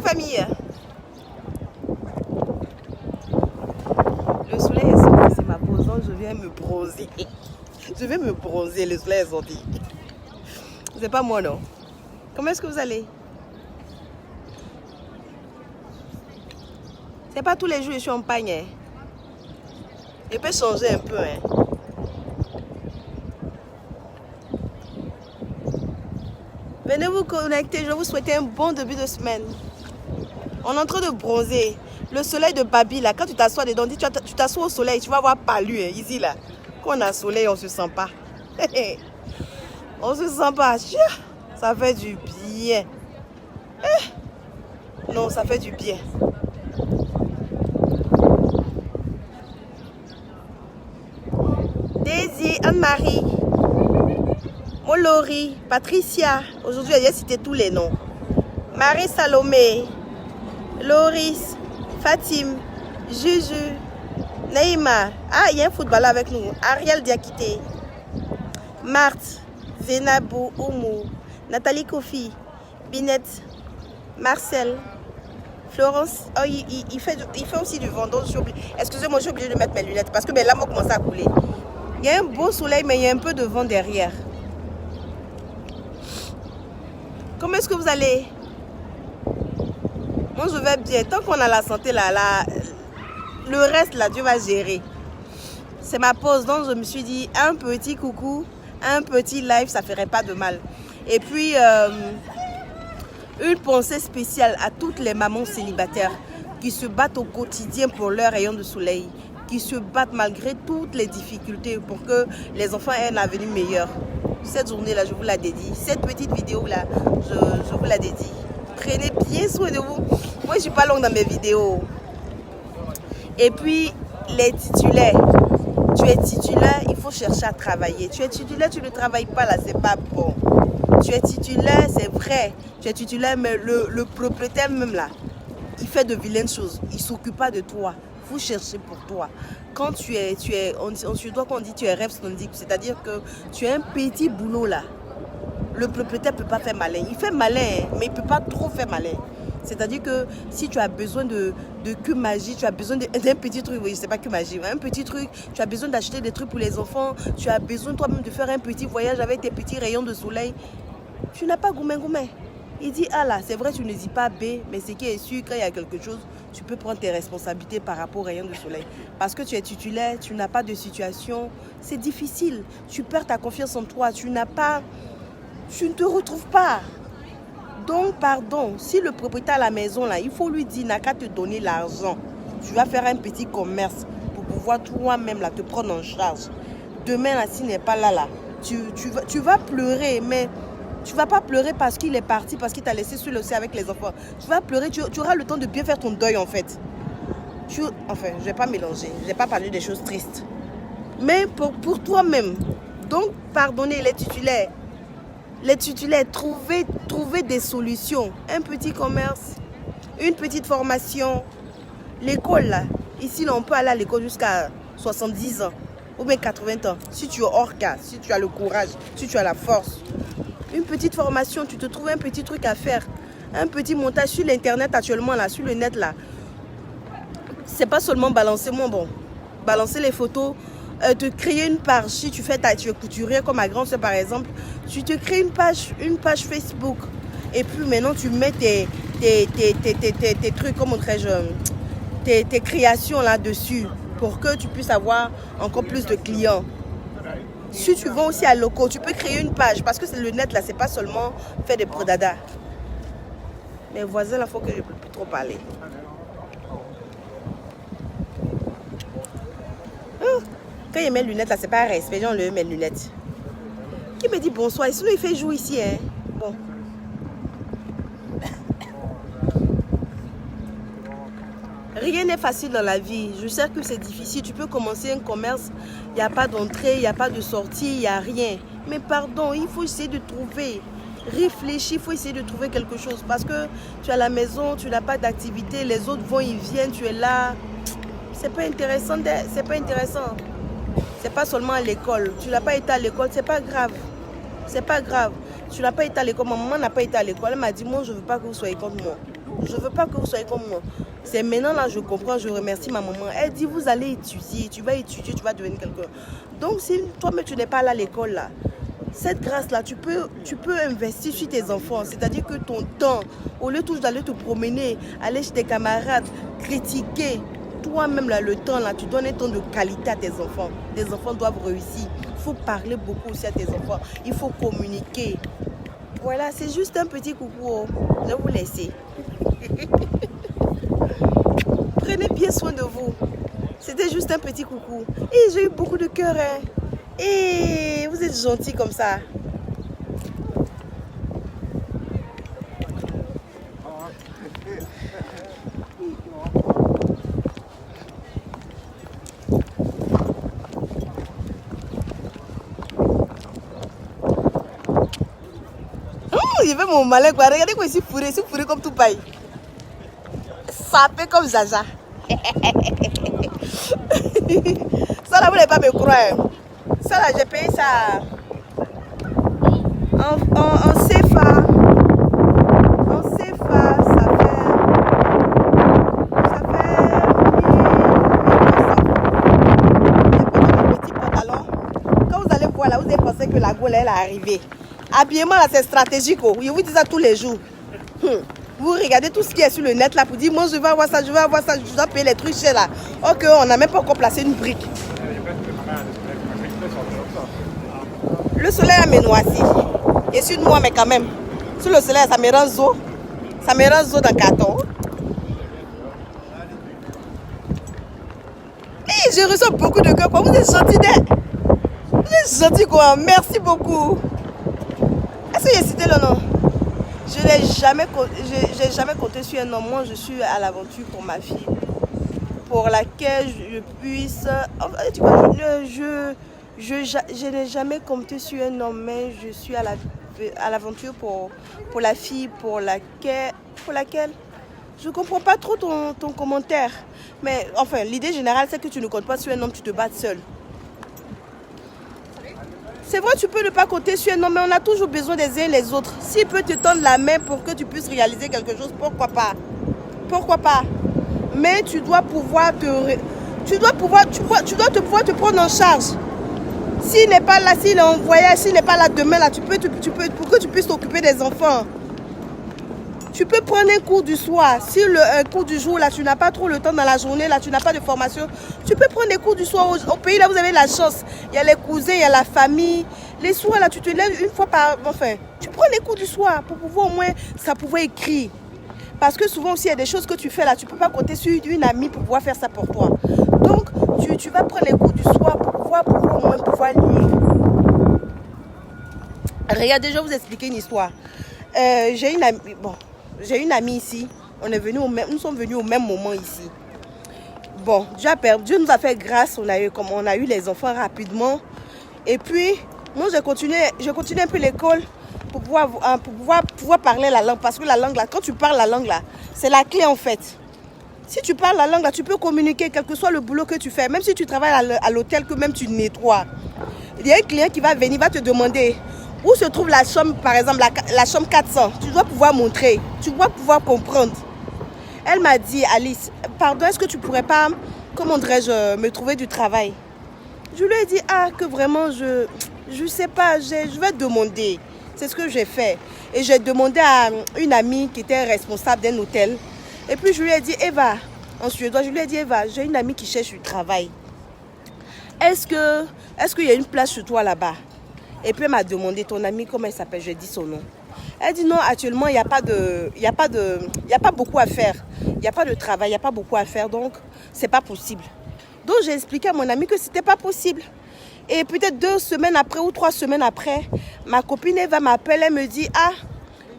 famille. Le soleil est sorti, c'est ma pause, donc je viens me bronzer. Je vais me bronzer, le soleil est sorti. C'est pas moi, non? Comment est-ce que vous allez? C'est pas tous les jours que je suis en pagne. Hein. Je peux changer un peu. Hein. Venez vous connecter, je vais vous souhaiter un bon début de semaine. On est en train de bronzer. Le soleil de Babi, là, quand tu t'assois dedans, tu t'assois au soleil, tu vas voir palu, hein, ici, là. Quand on a soleil, on se sent pas. On se sent pas. Ça fait du bien. Non, ça fait du bien. Daisy, Anne-Marie, Molori, Patricia. Aujourd'hui, j'ai cité tous les noms. Marie Salomé, Loris, Fatim, Juju, Neymar. Ah, il y a un footballeur avec nous. Ariel Diakité, Marthe, Zenabou, Oumou, Nathalie Kofi, Binette, Marcel, Florence. Oh, il fait aussi du vent. Excusez-moi, j'ai oublié de mettre mes lunettes parce que mes lames ont commencé à couler. Il y a un beau soleil, mais il y a un peu de vent derrière. Comment est-ce que vous allez? Moi, je vais bien. Tant qu'on a la santé, là, le reste, là, Dieu va gérer. C'est ma pause, donc je me suis dit, un petit coucou, un petit live, ça ferait pas de mal. Et puis, une pensée spéciale à toutes les mamans célibataires qui se battent au quotidien pour leur rayon de soleil, qui se battent malgré toutes les difficultés pour que les enfants aient un avenir meilleur. Cette journée-là, je vous la dédie. Cette petite vidéo-là, je vous la dédie. Prenez bien soin de vous. Moi, je ne suis pas longue dans mes vidéos. Et puis, les titulaires. Tu es titulaire, il faut chercher à travailler. Tu es titulaire, tu ne travailles pas là, c'est pas bon. Tu es titulaire, c'est vrai. Tu es titulaire, mais le propriétaire même là, il fait de vilaines choses. Il ne s'occupe pas de toi. Il faut chercher pour toi. Quand on doit qu'on dit tu es rêve, c'est-à-dire que tu as un petit boulot là. Le propriétaire ne peut pas faire malin. Il fait malin, mais il ne peut pas trop faire malin. C'est-à-dire que si tu as besoin de que magie, tu as besoin d'un petit truc, oui, je ne sais pas que magie, un petit truc, tu as besoin d'acheter des trucs pour les enfants, tu as besoin toi-même de faire un petit voyage avec tes petits rayons de soleil, tu n'as pas gourmet. Il dit, ah là, c'est vrai, tu ne dis pas B, mais ce qui est sûr, quand il y a quelque chose, tu peux prendre tes responsabilités par rapport aux rayons de soleil. Parce que tu es titulaire, tu n'as pas de situation, c'est difficile. Tu perds ta confiance en toi, tu ne te retrouves pas. Donc, pardon, si le propriétaire à la maison, là, il faut lui dire, n'a qu'à te donner l'argent. Tu vas faire un petit commerce pour pouvoir toi-même là, te prendre en charge. Demain, là, s'il n'est pas là, tu vas pleurer, mais tu ne vas pas pleurer parce qu'il est parti, parce qu'il t'a laissé sur le ciel avec les enfants. Tu vas pleurer, tu auras le temps de bien faire ton deuil, en fait. Enfin, je ne vais pas mélanger, je ne vais pas parler des choses tristes. Mais pour toi-même, donc, pardonnez les titulaires. Les titulaires, trouver des solutions. Un petit commerce, une petite formation. L'école, là. Ici, là, on peut aller à l'école jusqu'à 70 ans ou bien 80 ans. Si tu es hors cas, si tu as le courage, si tu as la force. Une petite formation, tu te trouves un petit truc à faire. Un petit montage sur l'internet actuellement, là, sur le net, là. C'est pas seulement balancer balancer les photos. Te créer une page, si tu es couturière comme ma grande soeur par exemple, tu te crées une page Facebook et puis maintenant tu mets tes trucs, comment dirais-je, tes créations là-dessus pour que tu puisses avoir encore plus de clients. Si tu vas aussi à locaux, tu peux créer une page parce que le net là, c'est pas seulement faire des prodadas. Mes voisins là, il faut que je ne peux plus trop parler. Quand il met mes lunettes là, c'est pas un respect, j'enlève mes lunettes. Qui me dit bonsoir? Sinon il fait jour ici, hein. Bon. Rien n'est facile dans la vie. Je sais que c'est difficile. Tu peux commencer un commerce, il n'y a pas d'entrée, il n'y a pas de sortie, il n'y a rien. Mais pardon, il faut essayer de trouver. Réfléchis, il faut essayer de trouver quelque chose. Parce que tu es à la maison, tu n'as pas d'activité, les autres vont, ils viennent, tu es là. C'est pas intéressant, c'est pas intéressant. C'est pas seulement à l'école. Tu n'as pas été à l'école, c'est pas grave. C'est pas grave. Tu n'as pas été à l'école. Ma maman n'a pas été à l'école. Elle m'a dit, moi, je ne veux pas que vous soyez contre moi. Je ne veux pas que vous soyez comme moi. C'est maintenant là, je comprends, je remercie ma maman. Elle dit, vous allez étudier, tu vas devenir quelqu'un. Donc, si toi-même, tu n'es pas là à l'école, là, cette grâce-là, tu peux investir sur tes enfants. C'est-à-dire que ton temps, au lieu d'aller te promener, aller chez tes camarades, critiquer, toi-même, là, le temps, là, tu donnes un temps de qualité à tes enfants. Tes enfants doivent réussir. Il faut parler beaucoup aussi à tes enfants. Il faut communiquer. Voilà, c'est juste un petit coucou. Je vais vous laisser. Prenez bien soin de vous. C'était juste un petit coucou. Et j'ai eu beaucoup de cœur. Hein. Et vous êtes gentils comme ça. Je vais mon malin quoi. Regardez quoi, ici fourré comme tout paille. Sapé comme Zaza. Ça là, vous n'allez pas me croire. Ça là, j'ai payé ça en CFA. En CFA, ça fait 1200. Petit pantalon. Quand vous allez voir là, vous allez penser que la Gaule elle est arrivée. Habillement là, c'est stratégique. Oh. Je vous dis ça tous les jours. Vous regardez tout ce qui est sur le net là pour dire moi je vais avoir ça, je dois payer les trucs chers là. Ok, on n'a même pas encore placé une brique. Le soleil a noisi. Et sur moi, mais quand même. Sur le soleil, ça me rend zo. Ça me rend zo dans le carton. Et je reçois beaucoup de cœur. Vous êtes gentils, vous êtes gentils quoi. Merci beaucoup. Est-ce que j'ai cité le nom? Je n'ai jamais compté sur un homme. Moi, je suis à l'aventure pour ma fille. Pour laquelle je puisse... Tu vois, je n'ai jamais compté sur un homme, mais je suis à l'aventure pour la fille pour laquelle... Je ne comprends pas trop ton commentaire. Mais enfin, l'idée générale, c'est que tu ne comptes pas sur un homme, tu te bats seul. C'est vrai, tu peux ne pas compter sur un homme, mais on a toujours besoin des uns et les autres. S'il peut te tendre la main pour que tu puisses réaliser quelque chose, pourquoi pas? Pourquoi pas? Mais tu dois pouvoir pouvoir te prendre en charge. S'il n'est pas là, s'il est en voyage, s'il n'est pas là demain, là, pour que tu puisses t'occuper des enfants. Tu peux prendre un cours du soir. Si un cours du jour, là, tu n'as pas trop le temps dans la journée, là, tu n'as pas de formation. Tu peux prendre des cours du soir. Au pays, là, vous avez la chance. Il y a les cousins, il y a la famille. Les soirs, là, tu te lèves une fois par... Enfin, tu prends des cours du soir pour pouvoir au moins, ça pouvoir écrire. Parce que souvent aussi, il y a des choses que tu fais là, tu ne peux pas compter sur une amie pour pouvoir faire ça pour toi. Donc, tu vas prendre les cours du soir pour pouvoir au moins pouvoir lire. Regardez, je vais vous expliquer une histoire. J'ai une amie ici. Nous sommes venus au même moment ici. Bon, Dieu nous a fait grâce. On a eu les enfants rapidement. Et puis, moi, j'ai continué un peu l'école pour pouvoir parler la langue. Parce que la langue, là, quand tu parles la langue, là, c'est la clé en fait. Si tu parles la langue, là, tu peux communiquer, quel que soit le boulot que tu fais. Même si tu travailles à l'hôtel, que même tu nettoies. Il y a un client qui va venir, va te demander où se trouve la chambre, par exemple, la chambre 400. Tu dois pouvoir montrer, tu dois pouvoir comprendre. Elle m'a dit, Alice, pardon, est-ce que tu pourrais pas, comment dirais-je, me trouver du travail? Je lui ai dit, que vraiment, je sais pas, je vais demander. C'est ce que j'ai fait. Et j'ai demandé à une amie qui était responsable d'un hôtel. Et puis je lui ai dit, Eva, en suédois, je lui ai dit, Eva, j'ai une amie qui cherche du travail. Est-ce qu'il y a une place chez toi là-bas? Et puis elle m'a demandé, ton amie, comment elle s'appelle? Je lui ai dit son nom. Elle dit non, actuellement, il n'y a pas beaucoup à faire. Il n'y a pas de travail, il n'y a pas beaucoup à faire, donc c'est pas possible. Donc j'ai expliqué à mon amie que c'était pas possible. Et peut-être 2 semaines après ou 3 semaines après, ma copine Eva m'appelle, elle me dit,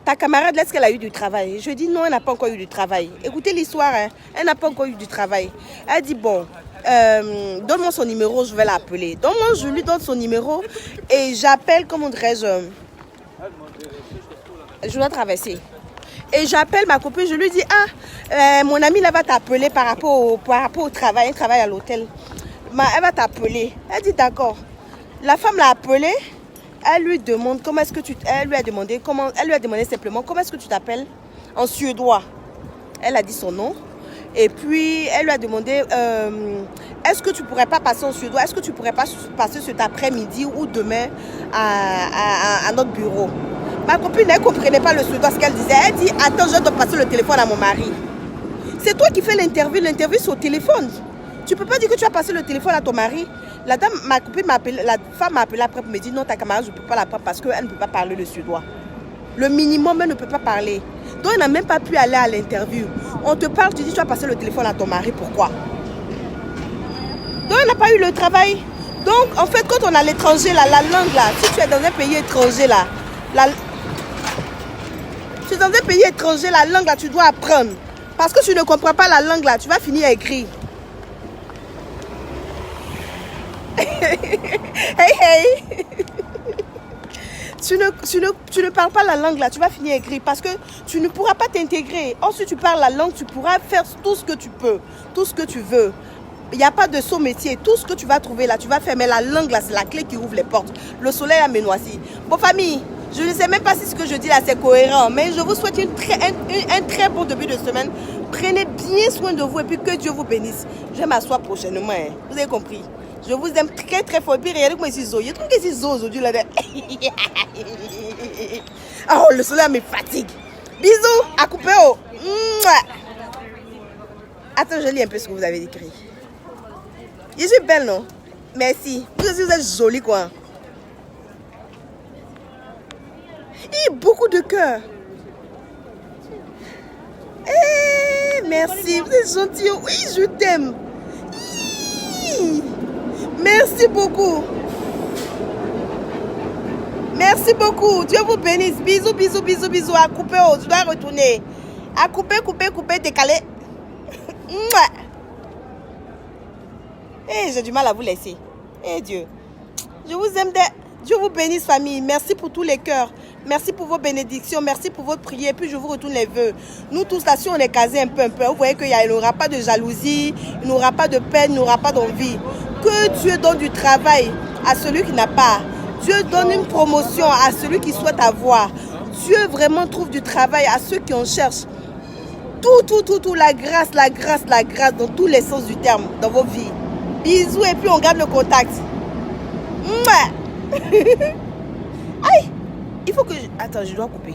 ta camarade, est-ce qu'elle a eu du travail? Je dis non, elle n'a pas encore eu du travail. Écoutez l'histoire, hein, elle n'a pas encore eu du travail. Elle dit bon, donne-moi son numéro, je vais l'appeler. Donc moi, je lui donne son numéro et j'appelle, comment dirais-je, je dois traverser. Et j'appelle ma copine, je lui dis, mon amie là va t'appeler par rapport au travail, elle travaille à l'hôtel. Elle va t'appeler. Elle dit d'accord. La femme l'a appelée. Elle lui demande comment est-ce que tu... Elle lui a demandé simplement comment est-ce que tu t'appelles en suédois. Elle a dit son nom. Et puis, elle lui a demandé, est-ce que tu pourrais pas passer au suédois? Est-ce que tu pourrais pas passer cet après-midi ou demain à notre bureau? Ma copine, elle ne comprenait pas le suédois, ce qu'elle disait. Elle dit, attends, je dois passer le téléphone à mon mari. C'est toi qui fais l'interview c'est au téléphone. Tu ne peux pas dire que tu as passé le téléphone à ton mari. La dame, ma copine m'a appelé, la femme m'a appelé après pour me dire, non, ta camarade, je ne peux pas la prendre parce qu'elle ne peut pas parler le suédois. Le minimum, elle ne peut pas parler. Donc, elle n'a même pas pu aller à l'interview. On te parle, tu dis, tu as passé le téléphone à ton mari, pourquoi? Donc, elle n'a pas eu le travail. Donc, en fait, quand on a l'étranger, là, la langue, là, si tu es dans un pays étranger, là, tu es dans un pays étranger, la langue, là, tu dois apprendre. Parce que tu ne comprends pas la langue, là, tu vas finir à écrire. Hey, hey. Tu ne parles pas la langue là, tu vas finir à écrire parce que tu ne pourras pas t'intégrer. Or, si tu parles la langue, tu pourras faire tout ce que tu peux, tout ce que tu veux. Il n'y a pas de saut métier. Tout ce que tu vas trouver là, tu vas faire. Mais la langue là, c'est la clé qui ouvre les portes. Le soleil a Ménoisi. Bon, famille, je ne sais même pas si ce que je dis là, c'est cohérent. Mais je vous souhaite un très bon début de semaine. Prenez bien soin de vous et puis que Dieu vous bénisse. Je vais m'asseoir prochainement. Hein. Vous avez compris? Je vous aime très très fort. Et puis regardez comment ici Zo. Je trouve que c'est Zo aujourd'hui là. Oh, le soleil me fatigue. Bisous, à couper. Oh. Attends, je lis un peu ce que vous avez écrit. Je suis belle, non? Merci. Vous aussi, vous êtes jolie, quoi. Et beaucoup de cœur. Merci, vous êtes gentil. Oui, je t'aime. Merci beaucoup. Merci beaucoup. Dieu vous bénisse. Bisous, bisous, bisous, bisous. À couper, oh, je dois retourner. À couper, couper, couper, décaler. J'ai du mal à vous laisser. Dieu. Je vous aime. Dieu vous bénisse, famille. Merci pour tous les cœurs. Merci pour vos bénédictions. Merci pour votre prière. Puis je vous retourne les vœux. Nous tous là, si on est casés un peu, vous voyez qu'il n'y aura pas de jalousie, il n'y aura pas de peine, il n'y aura pas d'envie. Que Dieu donne du travail à celui qui n'a pas. Dieu donne une promotion à celui qui souhaite avoir. Dieu vraiment trouve du travail à ceux qui en cherchent. Tout, la grâce dans tous les sens du terme, dans vos vies. Bisous et puis on garde le contact. Aïe, il faut que... Attends, je dois couper.